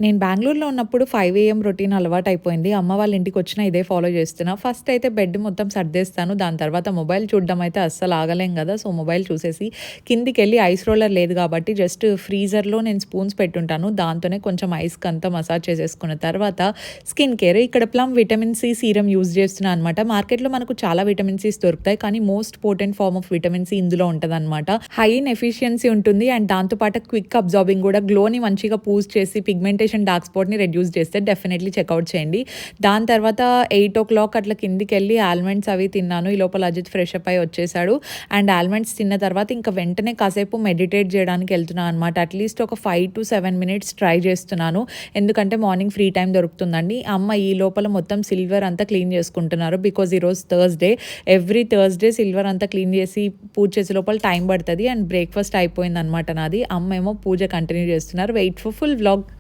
నేను బెంగుళూరులో ఉన్నప్పుడు 5 ఏఎం రొటీన్ అలవాటయిపోయింది. అమ్మ వాళ్ళ ఇంటికొచ్చినా ఇదే ఫాలో చేస్తున్నా. ఫస్ట్ అయితే బెడ్ మొత్తం సర్దేస్తాను. దాని తర్వాత మొబైల్ చూడడం అయితే అస్సలు ఆగలేం గదా! సో, మొబైల్ చూసేసి కిందికెళ్ళి ఐస్ రోలర్ లేదు గాబట్టి జస్ట్ ఫ్రీజర్‌లో నేను స్పూన్స్ పెట్టుంటాను. దాంతోనే కొంచెం ఐస్‌కంతా మసాజ్ చేసేసుకున్న తర్వాత స్కిన్ కేర్ ఇక్కడ plum vitamin C serum use చేస్తున్నా అనమాట. మార్కెట్‌లో మనకు చాలా విటమిన్ సిస్ దొరుకుతాయి. కానీ most potent form of vitamin C ఇందులో ఉంటదనమాట. హై ఇన్ ఎఫిషియన్సీ ఉంటుంది. అండ్ దాంతో పాటు క్విక్ అబ్జార్బింగ్ గూడా గ్లోని మంచిగా చేసి పిగ్మెంటేషన్ డార్క్ స్పాట్‌ని రెడ్యూస్ చేస్తే డెఫినైట్‌లీ చెకౌట్ చేయండి. దాని తర్వాత 8:00 అట్లా కిందికెళ్ళి ఆల్మండ్స్ అవి తిన్నాను. ఈ లోపల అజిత్ ఫ్రెష్ అప్ అయ్యి వచ్చేసాడు. అండ్ ఆల్మండ్స్ తిన్న తర్వాత ఇంకా వెంటనే కాసేపు మెడిటేట్ చేయడానికి వెళ్తున్నాను అనమాట. అట్‌లీస్ట్ ఒక 5-7 మినిట్స్ ట్రై చేస్తున్నాను. ఎందుకంటే మార్నింగ్ ఫ్రీ టైమ్ దొరుకుతుందండి. అమ్మ ఈ లోపల మొత్తం సిల్వర్ అంతా క్లీన్ చేసుకుంటున్నారు. బికాజ్ ఈరోజు థర్స్‌డే. ఎవ్రీ థర్స్‌డే సిల్వర్ అంతా క్లీన్ చేసి పూజ చేసే లోపల టైం పడతది. అండ్ బ్రేక్‌ఫాస్ట్ అయిపోయిందనమాట నాది. అమ్మ ఏమో పూజ కంటిన్యూ చేస్తున్నారు. Wait for full vlog.